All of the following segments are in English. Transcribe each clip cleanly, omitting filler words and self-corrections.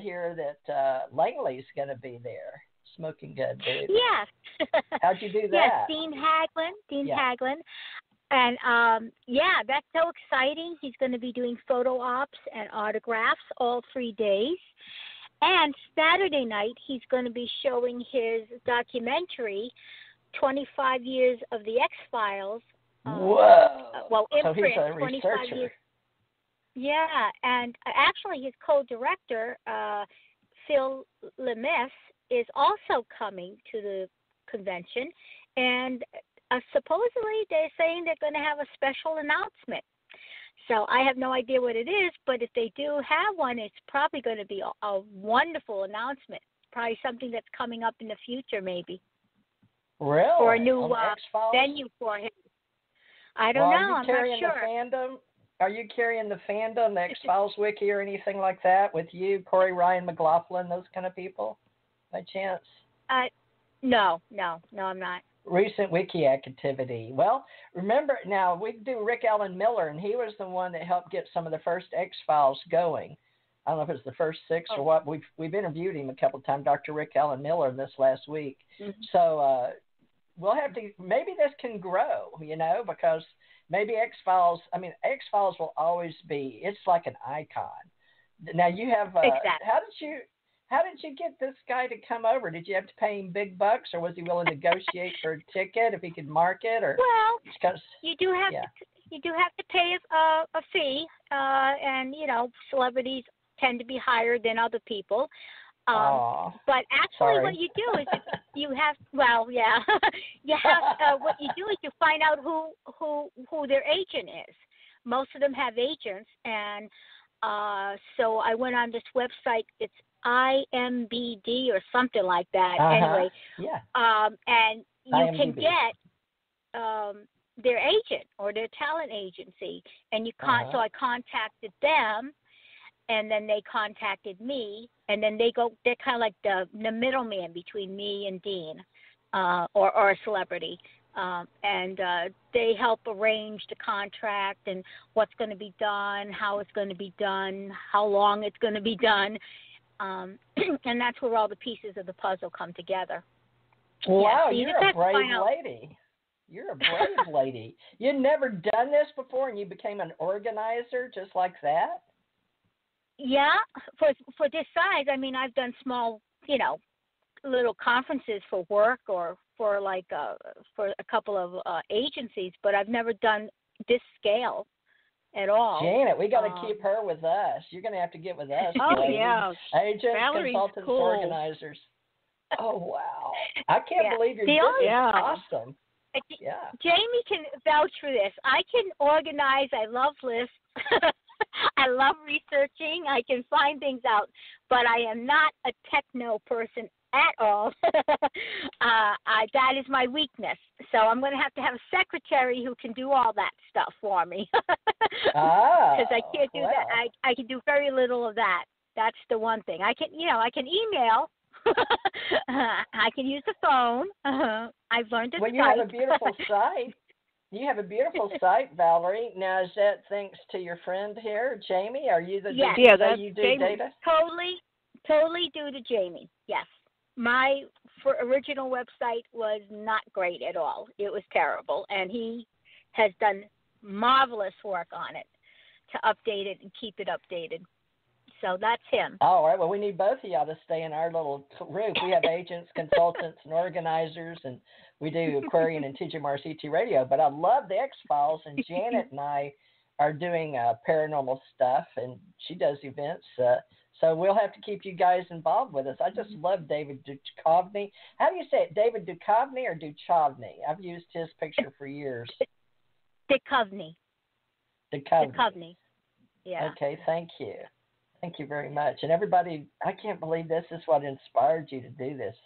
hear that Langley's going to be there. Smoking Good, dude. Yes. How'd you do Yes, that? Dean Haglin. And, that's so exciting. He's going to be doing photo ops and autographs all 3 days. And Saturday night, he's going to be showing his documentary, 25 Years of the X-Files. Whoa. In so print, he's a 25 researcher. years. Yeah, and actually his co-director, Phil Lemes, is also coming to the convention. And supposedly they're saying they're going to have a special announcement. So I have no idea what it is, but if they do have one, it's probably going to be a wonderful announcement. Probably something that's coming up in the future, maybe. Really? For a new X-Files? venue for him. I don't know. I'm not sure. Are you carrying the fandom, the X-Files wiki or anything like that with you, Corey, Ryan, McLaughlin, those kind of people, by chance? No, I'm not. Recent wiki activity. Well, remember, now we do Rick Allen Miller, and he was the one that helped get some of the first X-Files going. I don't know if it was the first 6 or what. We've interviewed him a couple of times, Dr. Rick Allen Miller, this last week. Mm-hmm. So we'll have to, maybe this can grow, because maybe X-Files will always be, it's like an icon. Now you have, exactly. How did you get this guy to come over? Did you have to pay him big bucks, or was he willing to negotiate for a ticket if he could mark it? Or you do have to pay a fee, and celebrities tend to be higher than other people. But actually, what you do is you have what you do is you find out who their agent is. Most of them have agents, and so I went on this website. It's IMBD or something like that. Anyway, and you IMDb. Can get their agent or their talent agency, and so I contacted them, and then they contacted me, and then they're kind of like the middleman between me and Dean, or a celebrity. And they help arrange the contract and what's going to be done, how it's going to be done, how long it's going to be done. And that's where all the pieces of the puzzle come together. Wow, so you're a brave lady. You're a brave lady. You'd never done this before, and you became an organizer just like that? Yeah, for this size, I've done small, little conferences for work or for for a couple of agencies, but I've never done this scale at all. Janet, we got to keep her with us. You're going to have to get with us. Yeah. Agents, Valerie's consultants, cool. Organizers. Oh, wow. I can't believe you're doing this. Awesome. Jaimy can vouch for this. I can organize. I love lists. I love researching. I can find things out, but I am not a techno person at all. That is my weakness. So I'm going to have a secretary who can do all that stuff for me. Because I can't do that. I can do very little of that. That's the one thing. I can email. I can use the phone. I've learned to Well, you have a beautiful site. You have a beautiful site, Valerie. Now, is that thanks to your friend here, Jaimy? Are you the you do Jaimy, data? Totally due to Jaimy. Yes. My original website was not great at all. It was terrible, and he has done marvelous work on it to update it and keep it updated. So that's him. All right. Well, we need both of y'all to stay in our little group. We have agents, consultants, and organizers, and we do Aquarian and TJ Mars ET Radio. But I love the X-Files, and Janet and I are doing paranormal stuff, and she does events. So we'll have to keep you guys involved with us. I just love David Duchovny. How do you say it, David Duchovny or Duchovny? I've used his picture for years. Duchovny. Yeah. Okay, thank you. Thank you very much. And everybody, I can't believe this is what inspired you to do this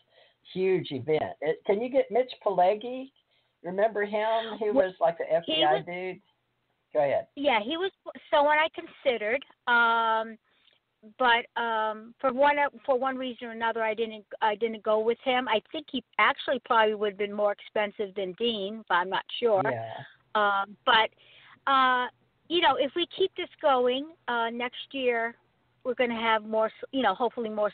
huge event. Can you get Mitch Pileggi? Remember him? He was like the FBI dude. Go ahead. Yeah, he was someone I considered. But for one reason or another, I didn't go with him. I think he actually probably would have been more expensive than Dean, but I'm not sure. Yeah. But if we keep this going next year, we're going to have more, hopefully more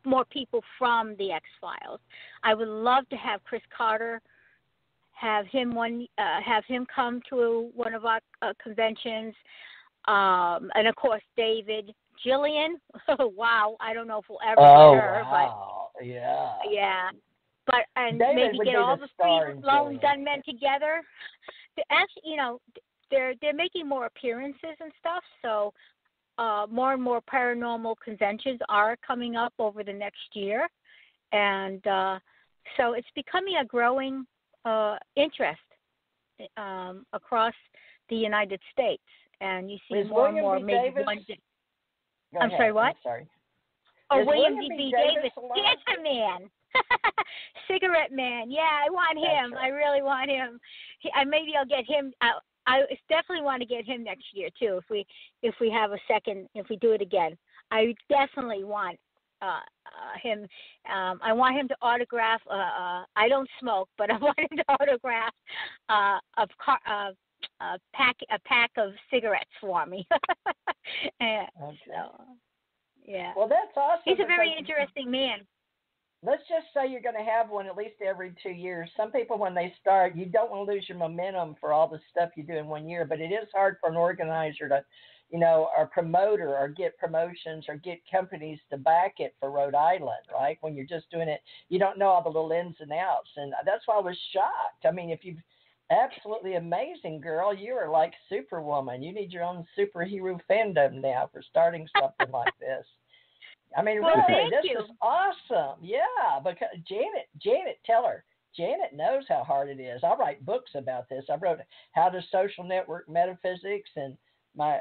more people from the X-Files. I would love to have Chris Carter, have him come to one of our conventions, and of course David, Jillian. Wow, I don't know if we'll ever get her, but yeah. But and David maybe get all the three Lone Gunmen together. Actually, they're making more appearances and stuff, so more and more paranormal conventions are coming up over the next year, and so it's becoming a growing interest across the United States, and you see more and more. Maybe one day. I'm sorry, what? I'm sorry. Oh, William B. Davis, Cancer Man. Cigarette Man. Yeah, I want him. Right. I really want him. Maybe I'll get him. I definitely want to get him next year too. If we have a second, if we do it again, I definitely want him. I want him to autograph. I don't smoke, but I want him to autograph a pack of cigarettes for me. Okay. So, yeah. Well, that's awesome. He's a very interesting man. Let's just say you're going to have one at least every 2 years. Some people, when they start, you don't want to lose your momentum for all the stuff you do in 1 year, but it is hard for an organizer to, or promoter or get promotions or get companies to back it for Rhode Island, right? When you're just doing it, you don't know all the little ins and outs. And that's why I was shocked. I mean, if you've absolutely amazing, girl, you are like Superwoman. You need your own superhero fandom now for starting something like this. I mean, well, really, this you. is awesome. Yeah, because Janet, tell her. Janet knows how hard it is. I write books about this. I wrote How to Social Network Metaphysics and my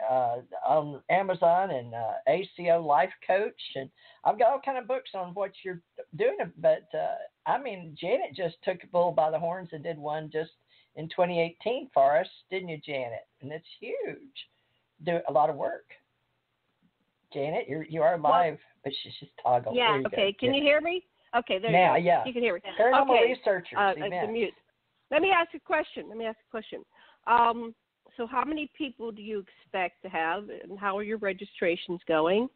on Amazon and ACO Life Coach, and I've got all kind of books on what you're doing. But I mean, Janet just took a bull by the horns and did one just in 2018 for us, didn't you, Janet? And it's huge. Do a lot of work. Janet, you are live, but she's just toggled. Yeah. Okay. Can you hear me? Okay. There now, you go. Yeah. You can hear me. Paranormal researchers. The mute. Let me ask a question. So, how many people do you expect to have, and how are your registrations going?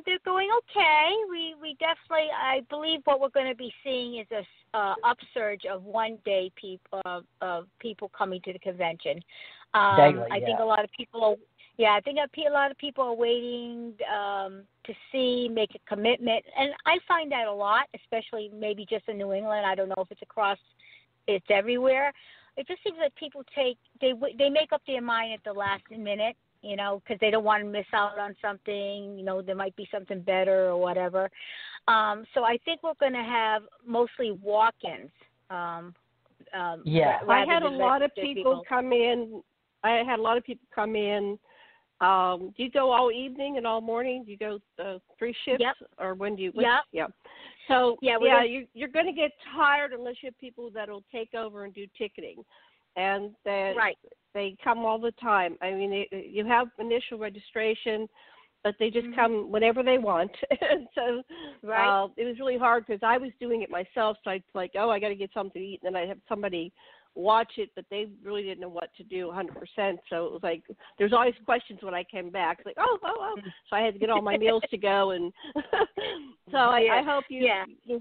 They're going okay. We definitely, I believe, what we're going to be seeing is a upsurge of 1 day people coming to the convention. Daily, I think a lot of people. Yeah, I think a lot of people are waiting to make a commitment, and I find that a lot, especially maybe just in New England. I don't know if it's everywhere. It just seems that people they make up their mind at the last minute, because they don't want to miss out on something. There might be something better or whatever. So I think we're going to have mostly walk-ins. I had a lot of people come in. Do you go all evening and all morning? Do you go 3 shifts? Yep. Or when do you? Yep. So, you're going to get tired unless you have people that will take over and do ticketing. And they come all the time. I mean, you have initial registration, but they just come whenever they want. And so it was really hard because I was doing it myself. So I'd like, I got to get something to eat. And then I'd have somebody watch it, but they really didn't know what to do 100%. So it was like, there's always questions when I came back. It's like, oh. So I had to get all my meals to go. And so I hope you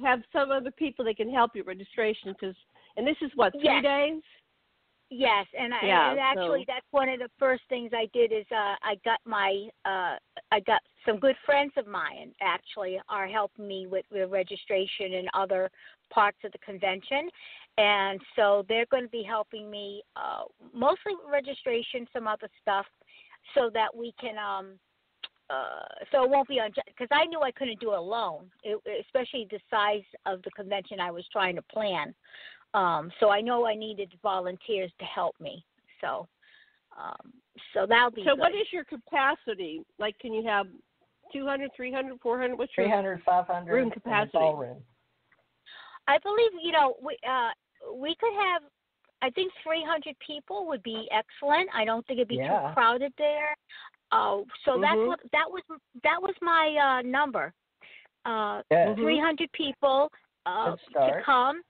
have some other people that can help you registration and this is what, 3 days? Yes, and actually that's one of the first things I did is I got some good friends of mine actually are helping me with registration and other parts of the convention, and so they're going to be helping me mostly registration, some other stuff, so that we can so it won't be because I knew I couldn't do it alone, especially the size of the convention I was trying to plan. So I know I needed volunteers to help me. So that'll be So good. what is your capacity? Like, can you have 200, 300, 400? What's your 300, 500 room capacity? Ballroom. I believe, we could have, I think 300 people would be excellent. I don't think it'd be too crowded there. So that was my number. 300 people to come.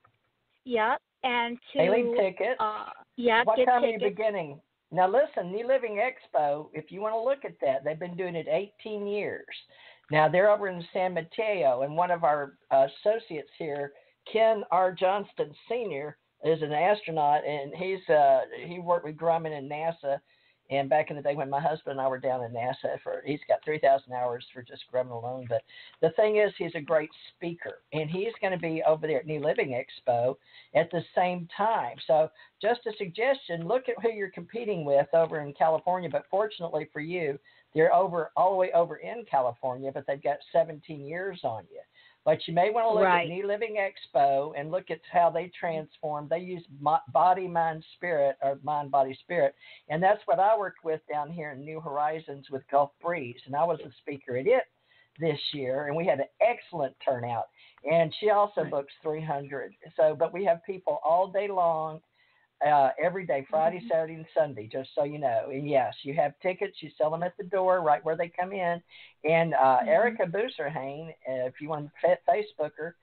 Yep, and to Alien tickets. What get time tickets. are you beginning? Now listen, New Living Expo, if you want to look at that, they've been doing it 18 years. Now they're over in San Mateo, and one of our associates here, Ken R. Johnston Sr., is an astronaut, and he worked with Grumman and NASA. And back in the day when my husband and I were down in NASA, he's got 3,000 hours for just Grumman alone. But the thing is, he's a great speaker, and he's going to be over there at New Living Expo at the same time. So just a suggestion, look at who you're competing with over in California. But fortunately for you, they're all the way over in California, but they've got 17 years on you. But you may want to look at New Living Expo and look at how they transform. They use body, mind, spirit, or mind, body, spirit. And that's what I worked with down here in New Horizons with Gulf Breeze. And I was a speaker at it this year, and we had an excellent turnout. And she also books 300. But we have people all day long, every day, Friday, Saturday, and Sunday, just so you know. And yes, you have tickets. You sell them at the door right where they come in. And Erica Booserhain, if you want to Facebook her,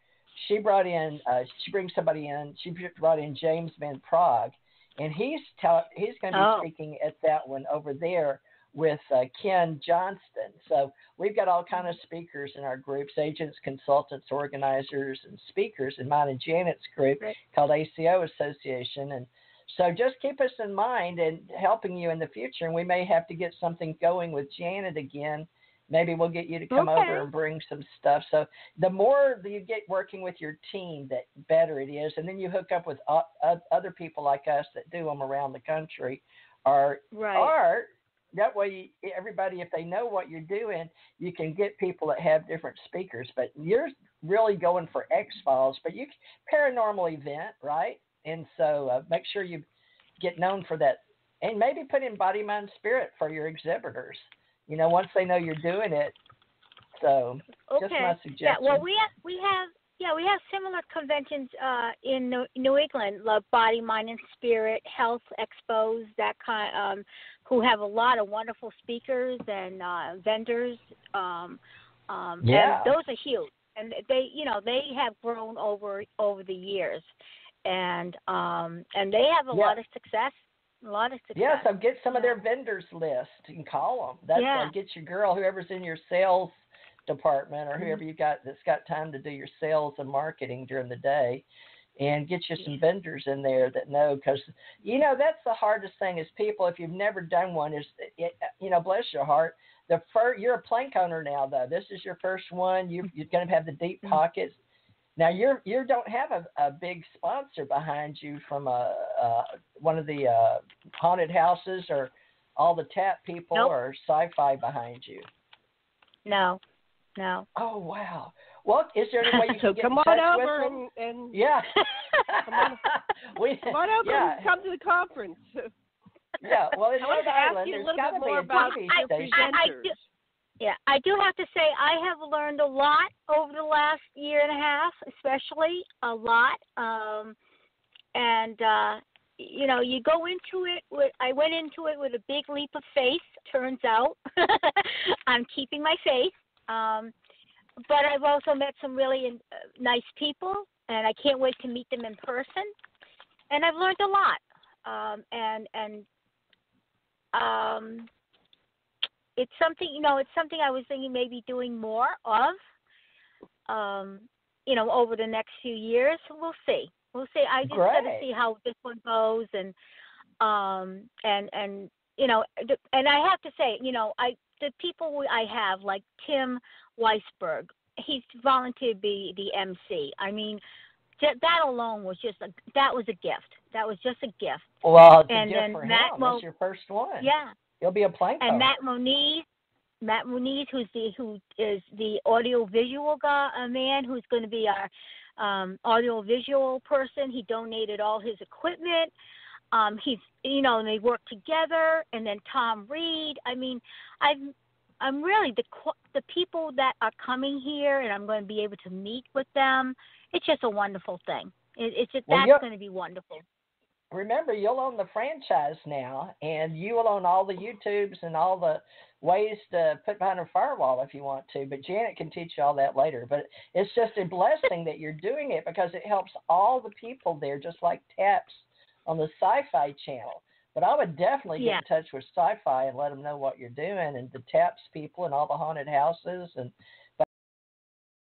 she brings somebody in. She brought in James Van Prague, and he's going to be speaking at that one over there with Ken Johnston. So we've got all kind of speakers in our groups, agents, consultants, organizers, and speakers in mine and Janet's group called ACO Association. And so just keep us in mind and helping you in the future. And we may have to get something going with Janet again. Maybe we'll get you to come over and bring some stuff. So the more that you get working with your team, the better it is. And then you hook up with other people like us that do them around the country. Or that way, everybody, if they know what you're doing, you can get people that have different speakers. But you're really going for X-Files, but you paranormal event, right? And so make sure you get known for that. And maybe put in body, mind, spirit for your exhibitors, once they know you're doing it. So just my suggestion. Yeah, well, we have similar conventions in New England, like Body, Mind, and Spirit, Health Expos, that kind, who have a lot of wonderful speakers and vendors. And those are huge, and they have grown over the years, and they have a lot of success. Yeah, so get some of their vendors list and call them. Get your girl, whoever's in your sales department or whoever you got that's got time to do your sales and marketing during the day, and get you some vendors in there that know, because that's the hardest thing is people, if you've never done one, is bless your heart, you're a plank owner now, though. This is your first one. You're going to have the deep pockets. Now you don't have a big sponsor behind you from one of the haunted houses or all the tap people or sci-fi behind you. No. Oh wow. Well, is there any way you can get come in touch on over with them? and come on over and come to the conference. Yeah, well, in Rhode Island, there's got to be a TV station. I do have to say I have learned a lot over the last year and a half, especially a lot. You go into it I went into it with a big leap of faith. Turns out I'm keeping my faith. But I've also met some really nice people, and I can't wait to meet them in person. And I've learned a lot. It's something I was thinking maybe doing more of, over the next few years. We'll see. I just got to see how this one goes, and I have to say, the people I have, like Tim Weisberg, he's volunteered to be the MC. I mean, that alone was that was a gift. That was just a gift. Well, it's a gift for him. That's your first one. Yeah. He'll be a plank and owner. Matt Moniz, who is the audio visual man, who's going to be our audio visual person. He donated all his equipment. He's and they work together. And then Tom Reed. I mean, I'm really the people that are coming here, and I'm going to be able to meet with them. It's just a wonderful thing. That's going to be wonderful. Remember, you'll own the franchise now, and you will own all the YouTubes and all the ways to put behind a firewall if you want to. But Janet can teach you all that later. But it's just a blessing that you're doing it, because it helps all the people there, just like TAPS on the Sci-Fi Channel. But I would definitely get in touch with Sci-Fi and let them know what you're doing, and the TAPS people and all the haunted houses and